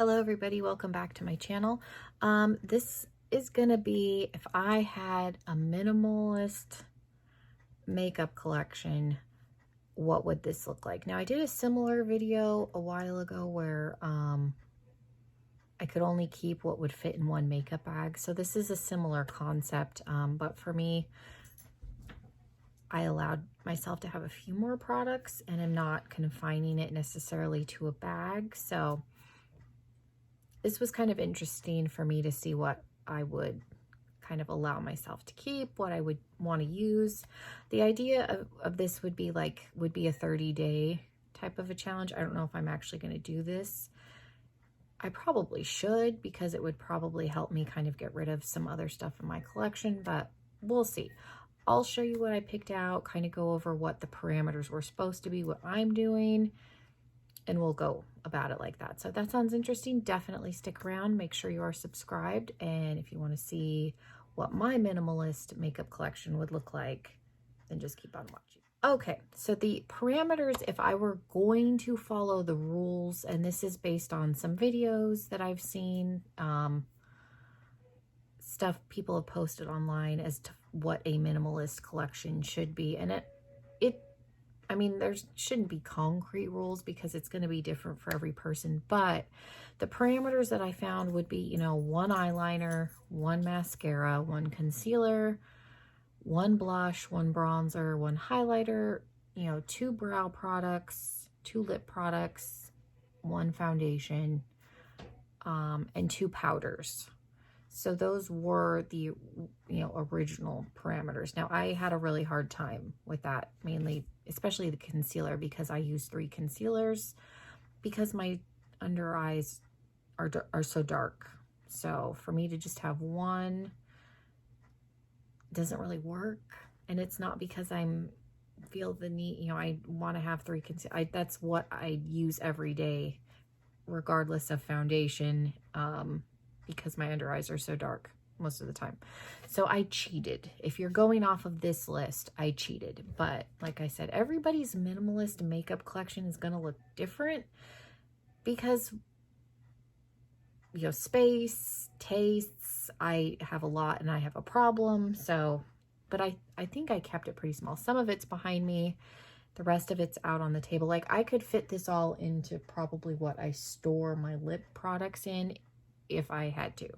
Hello everybody, welcome back to my channel. This is gonna be if I had a minimalist makeup collection, what would this look like? Now I did a similar video a while ago where I could only keep what would fit in one makeup bag. So this is a similar concept, but for me, I allowed myself to have a few more products and I'm not confining it necessarily to a bag. So this was kind of interesting for me to see what I would kind of allow myself to keep, what I would want to use. The idea of this would be a 30-day type of a challenge. I don't know if I'm actually going to do this. I probably should, because it would probably help me kind of get rid of some other stuff in my collection, but we'll see. I'll show you what I picked out, kind of go over what the parameters were supposed to be, what I'm doing, and we'll go about it like that. So if that sounds interesting, definitely stick around. Make sure you are subscribed. And if you want to see what my minimalist makeup collection would look like, then just keep on watching. Okay, so the parameters, if I were going to follow the rules, and this is based on some videos that I've seen, stuff people have posted online as to what a minimalist collection should be. And I mean, there shouldn't be concrete rules because it's going to be different for every person, but the parameters that I found would be, one eyeliner, one mascara, one concealer, one blush, one bronzer, one highlighter, 2 brow products, 2 lip products, 1 foundation, and 2 powders. So those were the, original parameters. Now I had a really hard time with that, mainly, especially the concealer, because I use 3 concealers because my under eyes are so dark. So for me to just have one doesn't really work. And it's not because feel the need, I want to have 3 concealers. That's what I use every day, regardless of foundation. Because my under eyes are so dark most of the time. So I cheated. If you're going off of this list, I cheated. But like I said, everybody's minimalist makeup collection is going to look different because, space, tastes, I have a lot and I have a problem. So, but I think I kept it pretty small. Some of it's behind me. The rest of it's out on the table. Like I could fit this all into probably what I store my lip products in if I had to.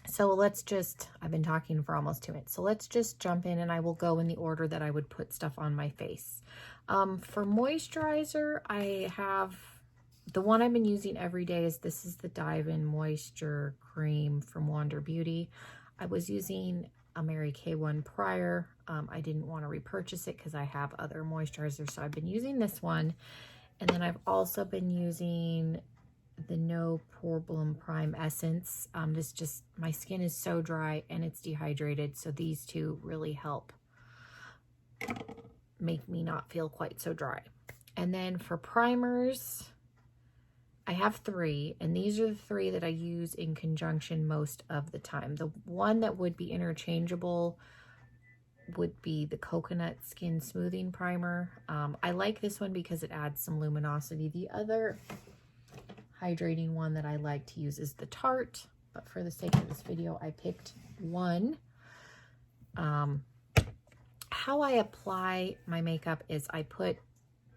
So I've been talking for almost 2 minutes. So let's just jump in and I will go in the order that I would put stuff on my face. For moisturizer, I have the one I've been using every day this is the Dive-In Moisture Cream from Wander Beauty. I was using a Mary Kay one prior. I didn't want to repurchase it because I have other moisturizers. So I've been using this one. And then I've also been using the No Problem Prime Essence. My skin is so dry and it's dehydrated, so these two really help make me not feel quite so dry. And then for primers, I have 3, and these are the 3 that I use in conjunction most of the time. The one that would be interchangeable would be the Coconut Skin Smoothing Primer. I like this one because it adds some luminosity. The other hydrating one that I like to use is the Tarte, but for the sake of this video, I picked one. How I apply my makeup is I put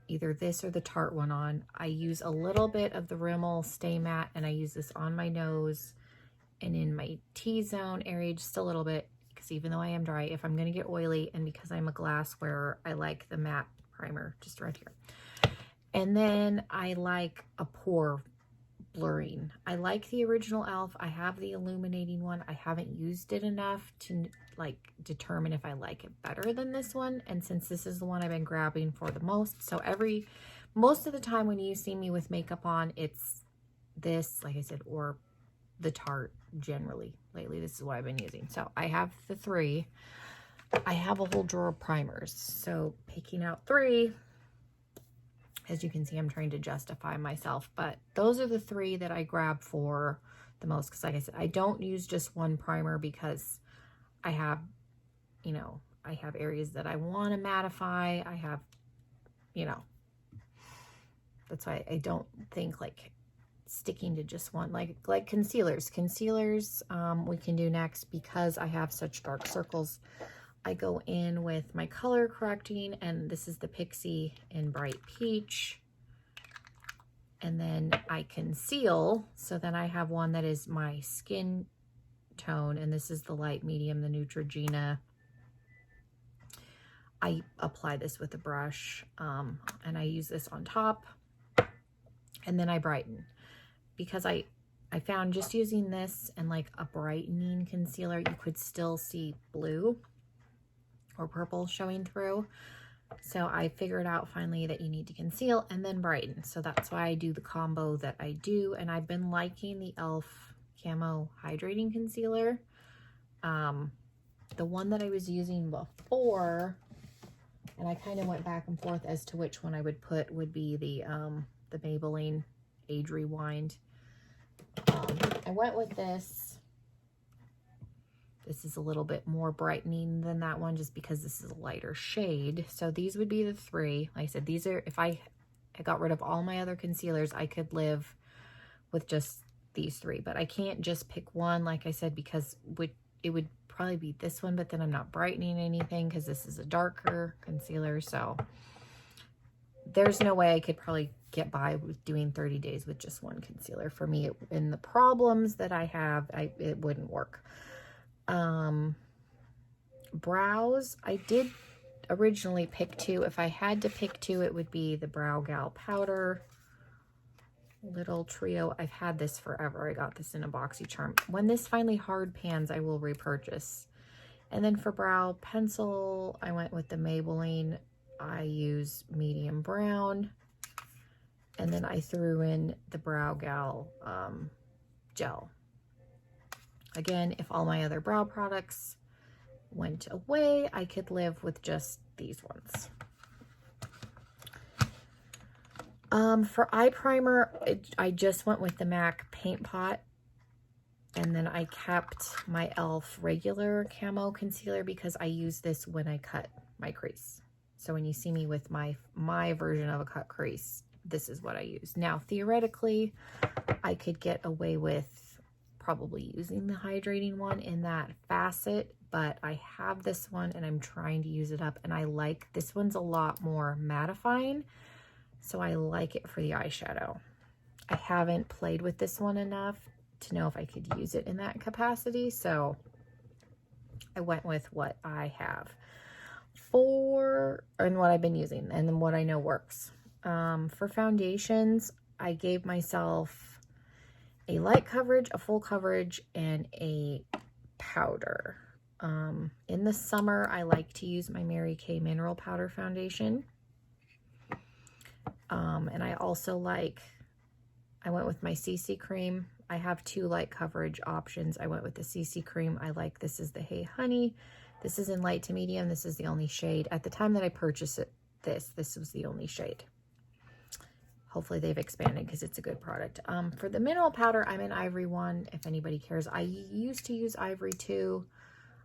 either this or the Tarte one on. I use a little bit of the Rimmel Stay Matte, and I use this on my nose and in my T-zone area just a little bit, because even though I am dry, if I'm going to get oily, and because I'm a glass wearer, I like the matte primer just right here. And then I like a pore blurring. I like the original e.l.f. I have the illuminating one. I haven't used it enough to determine if I like it better than this one. And since this is the one I've been grabbing for the most, so most of the time when you see me with makeup on, it's this, like I said, or the Tarte generally. Lately, this is what I've been using. So I have the 3. I have a whole drawer of primers. So picking out 3, as you can see, I'm trying to justify myself, but those are the 3 that I grab for the most. Because like I said, I don't use just one primer because I have, I have areas that I want to mattify. I have, that's why I don't think sticking to just one, like concealers. Concealers we can do next because I have such dark circles. I go in with my color correcting, and this is the Pixie in Bright Peach. And then I conceal, so then I have one that is my skin tone, and this is the light medium, the Neutrogena. I apply this with a brush, and I use this on top, and then I brighten. Because I found just using this and like a brightening concealer, you could still see blue or purple showing through. So I figured out finally that you need to conceal and then brighten. So that's why I do the combo that I do. And I've been liking the e.l.f. Camo Hydrating Concealer. The one that I was using before, and I kind of went back and forth as to which one I would put, would be the Maybelline Age Rewind. I went with this. This is a little bit more brightening than that one just because this is a lighter shade. So these would be the three. Like I said, these are, if I got rid of all my other concealers, I could live with just these three. But I can't just pick one, like I said, because it would probably be this one, but then I'm not brightening anything because this is a darker concealer. So there's no way I could probably get by with doing 30 days with just one concealer. For me, in the problems that I have, it wouldn't work. Brows, I did originally pick two. If I had to pick two, it would be the Brow Gal Powder Little Trio. I've had this forever. I got this in a BoxyCharm. When this finally hard pans, I will repurchase. And then for brow pencil, I went with the Maybelline. I use medium brown. And then I threw in the Brow Gal gel. Again, if all my other brow products went away, I could live with just these ones. For eye primer, I just went with the MAC Paint Pot. And then I kept my e.l.f. regular camo concealer because I use this when I cut my crease. So when you see me with my version of a cut crease, this is what I use. Now, theoretically, I could get away with probably using the hydrating one in that facet, but I have this one and I'm trying to use it up, and I like this one's a lot more mattifying, so I like it for the eyeshadow. I haven't played with this one enough to know if I could use it in that capacity, so I went with what I have and what I've been using and then what I know works. For foundations, I gave myself a light coverage, a full coverage, and a powder. In the summer, I like to use my Mary Kay Mineral Powder Foundation. And I also I went with my CC cream. I have two light coverage options. I went with the CC cream. This is the Hey Honey. This is in light to medium. This is the only shade. At the time that I purchased this was the only shade. Hopefully they've expanded because it's a good product. For the mineral powder, I'm in Ivory 1, if anybody cares. I used to use Ivory 2.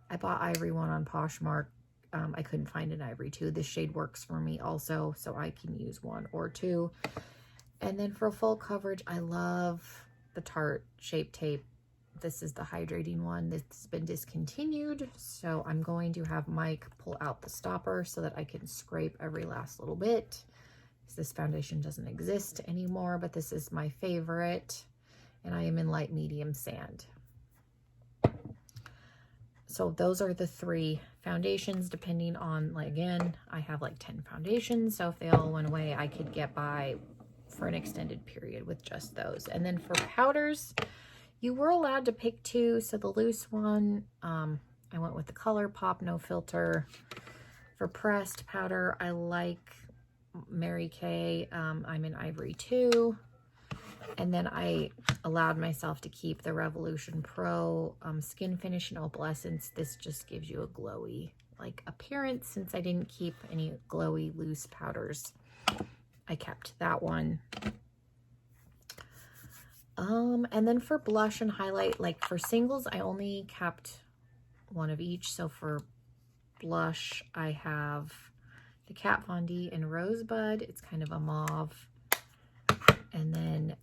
I bought Ivory 1 on Poshmark. I couldn't find an Ivory 2. This shade works for me also, so I can use 1 or 2. And then for full coverage, I love the Tarte Shape Tape. This is the hydrating one. This has been discontinued, so I'm going to have Mike pull out the stopper so that I can scrape every last little bit. This foundation doesn't exist anymore, but this is my favorite, and I am in light medium sand. So those are the 3 foundations, depending on, again, I have 10 foundations, so if they all went away, I could get by for an extended period with just those. And then for powders, you were allowed to pick 2, so the loose one, I went with the ColourPop No Filter. For pressed powder, I like Mary Kay. I'm in Ivory 2. And then I allowed myself to keep the Revolution Pro Skin Finish and Opalescence. This just gives you a glowy appearance. Since I didn't keep any glowy loose powders, I kept that one. And then for blush and highlight, for singles, I only kept 1 of each. So for blush, I have the Kat Von D in Rosebud. It's kind of a mauve. And then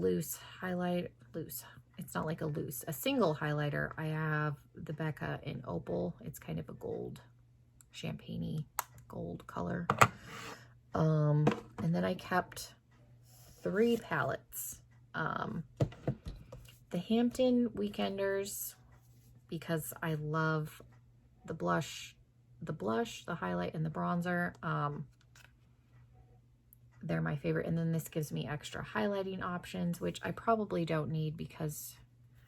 loose highlight, loose. It's not like a single highlighter. I have the Becca in Opal. It's kind of a gold, champagne-y gold color. And then I kept 3 palettes. The Hampton Weekenders, because I love the blush, the highlight, and the bronzer. They're my favorite. And then this gives me extra highlighting options, which I probably don't need because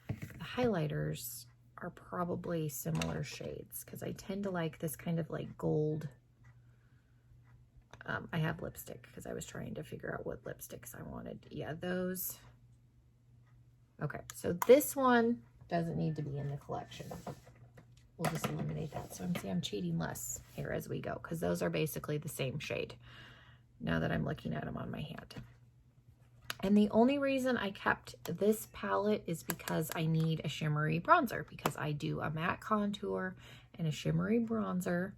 the highlighters are probably similar shades, because I tend to like this kind of like gold. I have lipstick because I was trying to figure out what lipsticks I wanted. Yeah, those. Okay, so this one doesn't need to be in the collection. We'll just eliminate that. So I'm cheating less here as we go, because those are basically the same shade now that I'm looking at them on my hand. And the only reason I kept this palette is because I need a shimmery bronzer, because I do a matte contour and a shimmery bronzer.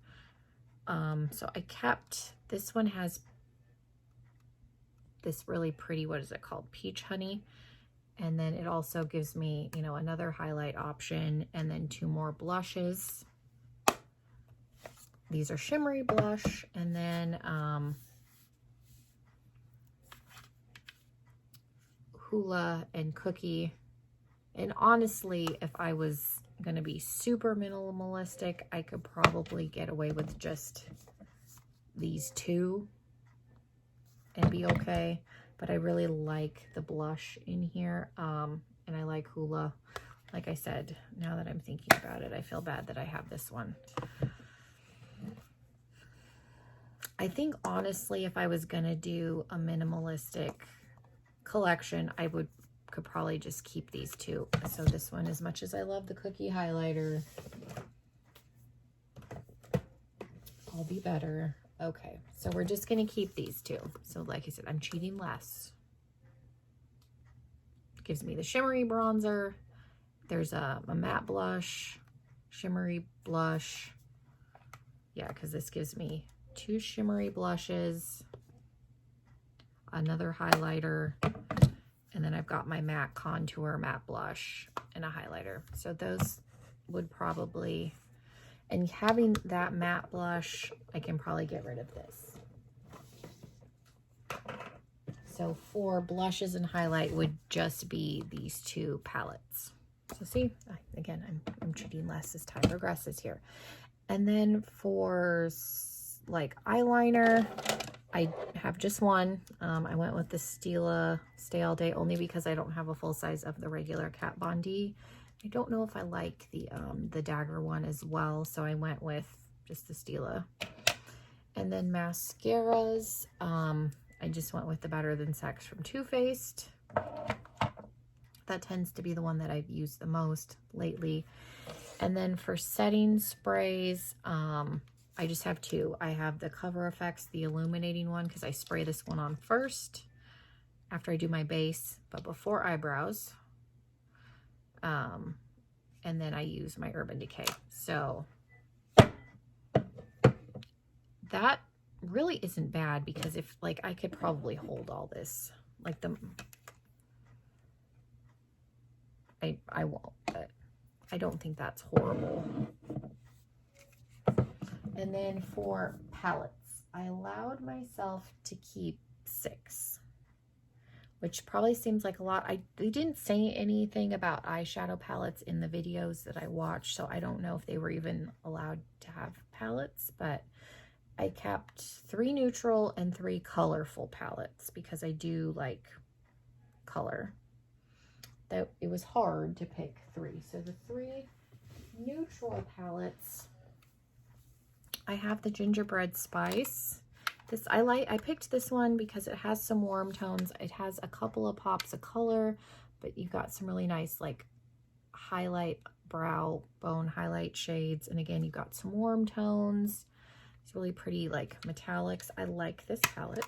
So I kept, this one has this really pretty, what is it called? Peach Honey. And then it also gives me, you know, another highlight option, and then 2 more blushes. These are shimmery blush, and then Hula and Cookie. And honestly, if I was going to be super minimalistic, I could probably get away with just these 2 and be okay. But I really like the blush in here, and I like Hula. Like I said, now that I'm thinking about it, I feel bad that I have this one. I think honestly, if I was gonna do a minimalistic collection, I could probably just keep these 2. So this one, as much as I love the Cookie highlighter, I'll be better. Okay, so we're just gonna keep these 2. So like I said, I'm cheating less. It gives me the shimmery bronzer. There's a matte blush, shimmery blush. Yeah, because this gives me 2 shimmery blushes, another highlighter, and then I've got my matte contour, matte blush, and a highlighter. So those would probably, and having that matte blush, I can probably get rid of this. So for blushes and highlight would just be these 2 palettes. So see, again, I'm cheating less as time progresses here. And then for like eyeliner, I have just one. I went with the Stila Stay All Day only because I don't have a full size of the regular Kat Von D. I don't know if I like the dagger one as well, so I went with just the Stila. And then mascaras, I just went with the Better Than Sex from Too Faced. That tends to be the one that I've used the most lately. And then for setting sprays, I just have 2. I have the Cover FX, the illuminating one, because I spray this one on first after I do my base, but before eyebrows. And then I use my Urban Decay. So that really isn't bad, because if like I could probably hold all this, like I won't, but I don't think that's horrible. And then for palettes, I allowed myself to keep 6, which probably seems like a lot. They didn't say anything about eyeshadow palettes in the videos that I watched, so I don't know if they were even allowed to have palettes, but I kept 3 neutral and 3 colorful palettes because I do like color. That it was hard to pick 3. So the 3 neutral palettes, I have the Gingerbread Spice. I picked this one because it has some warm tones. It has a couple of pops of color, but you've got some really nice like highlight, brow bone highlight shades. And again, you've got some warm tones. It's really pretty like metallics. I like this palette.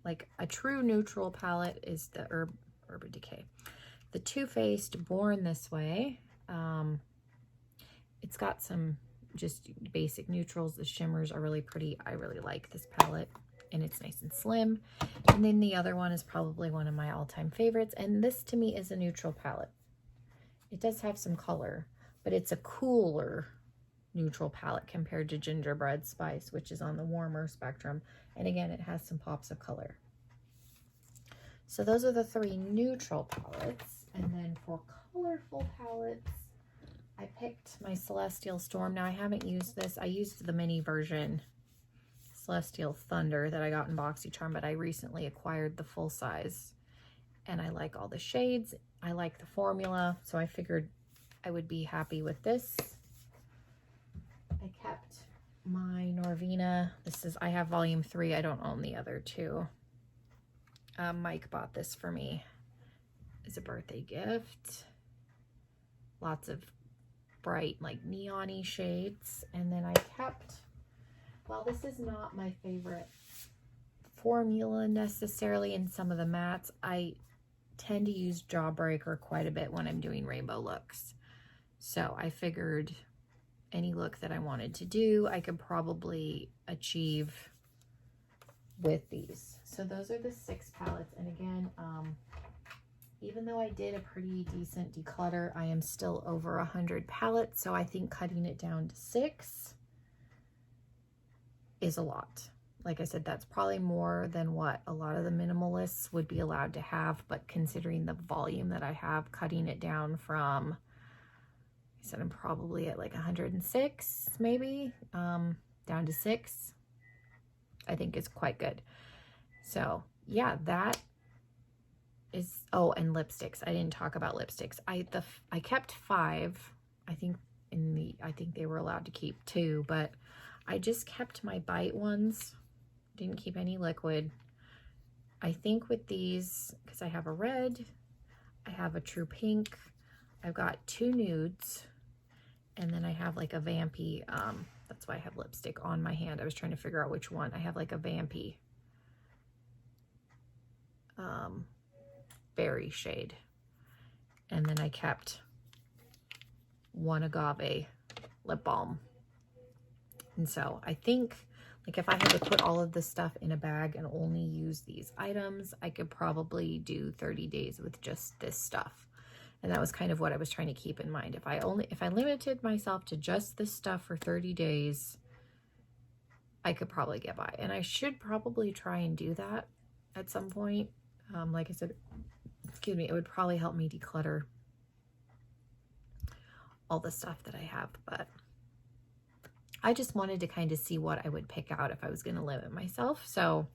Like a true neutral palette is the Urban Decay. The Too Faced Born This Way. It's got some just basic neutrals. The shimmers are really pretty. I really like this palette. and it's nice and slim. And then the other one is probably one of my all-time favorites, and this to me is a neutral palette. It does have some color, but it's a cooler neutral palette compared to Gingerbread Spice, which is on the warmer spectrum. And again, it has some pops of color. So those are the 3 neutral palettes. And then for colorful palettes, I picked my Celestial Storm. Now I haven't used this. I used the mini version, Celestial Thunder, that I got in BoxyCharm, but I recently acquired the full size. And I like all the shades. I like the formula, so I figured I would be happy with this. I kept my Norvina. I have volume 3. I don't own the other 2. Mike bought this for me as a birthday gift. Lots of bright, like neon-y shades. And then I kept, well, this is not my favorite formula necessarily in some of the mattes. I tend to use Jawbreaker quite a bit when I'm doing rainbow looks. So I figured any look that I wanted to do, I could probably achieve with these. So those are the 6 palettes. And again, even though I did a pretty decent declutter, I am still over 100 palettes. So I think cutting it down to 6 is a lot. Like I said, that's probably more than what a lot of the minimalists would be allowed to have, but considering the volume that I have, cutting it down from, I said I'm probably at like 106 maybe, down to 6, I think is quite good. So yeah, that is, oh, and lipsticks. I didn't talk about lipsticks. I kept 5. I think they were allowed to keep 2, but I just kept my Bite ones. Didn't keep any liquid. I think with these, because I have a red, I have a true pink, I've got 2 nudes, and then I have like a vampy, that's why I have lipstick on my hand. I was trying to figure out which one. I have like a vampy berry shade. And then I kept 1 agave lip balm. And so I think, like, if I had to put all of this stuff in a bag and only use these items, I could probably do 30 days with just this stuff. And that was kind of what I was trying to keep in mind. If I limited myself to just this stuff for 30 days, I could probably get by. And I should probably try and do that at some point. Like I said, excuse me, it would probably help me declutter all the stuff that I have, but I just wanted to kind of see what I would pick out if I was going to limit myself. So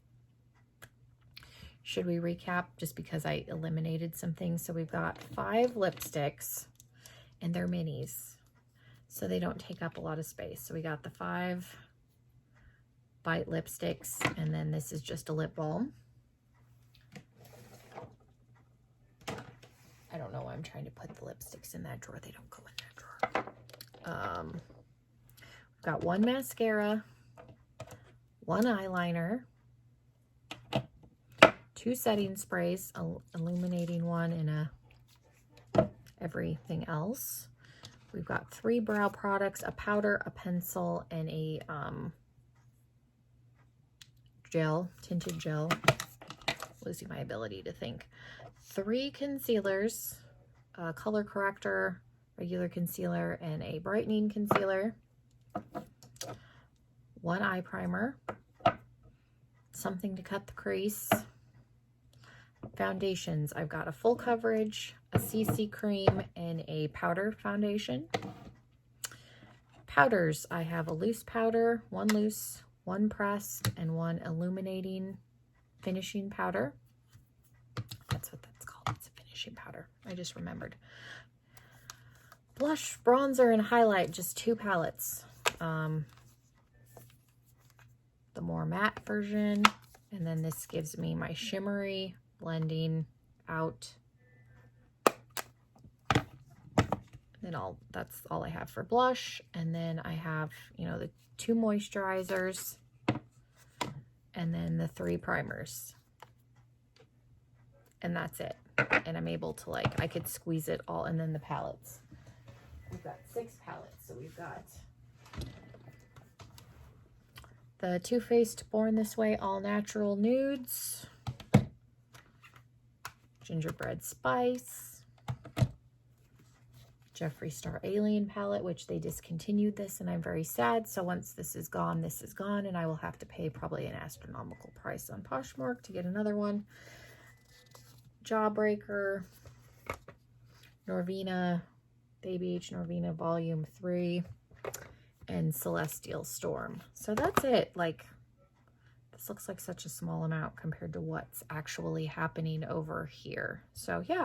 should we recap, just because I eliminated some things? So we've got 5 lipsticks, and they're minis, so they don't take up a lot of space. So we got the 5 Bite lipsticks, and then this is just a lip balm. I don't know why I'm trying to put the lipsticks in that drawer. They don't go in that drawer. We've got 1 mascara, 1 eyeliner, 2 setting sprays, illuminating one and everything else. We've got 3 brow products, a powder, a pencil, and a gel, tinted gel. Losing my ability to think. 3 concealers, a color corrector, regular concealer, and a brightening concealer. 1 eye primer, something to cut the crease. Foundations, I've got a full coverage, a CC cream, and a powder foundation. Powders, I have a loose powder, 1 loose, 1 pressed, and 1 illuminating finishing powder. That's what that's called. It's a finishing powder. I just remembered. Blush, bronzer, and highlight, just 2 palettes. The more matte version, and then this gives me my shimmery blending out. Then that's all I have for blush. And then I have, you know, the 2 moisturizers, and then the 3 primers. And that's it. And I'm able to, like, I could squeeze it all. And then the palettes. We've got 6 palettes. So we've got the Too Faced Born This Way All Natural Nudes, Gingerbread Spice, Jeffree Star Alien palette, which they discontinued this, and I'm very sad. So once this is gone, and I will have to pay probably an astronomical price on Poshmark to get another one. Jawbreaker, Norvina, Baby H Norvina Volume 3, and Celestial Storm. So that's it. Like, this looks like such a small amount compared to what's actually happening over here. So yeah,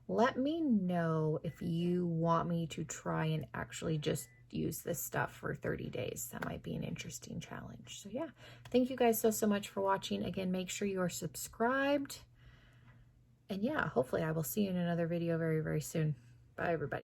let me know if you want me to try and actually just use this stuff for 30 days. That might be an interesting challenge. So yeah, thank you guys so much for watching. Again, make sure you are subscribed. And yeah, hopefully I will see you in another video very, very soon. Bye, everybody.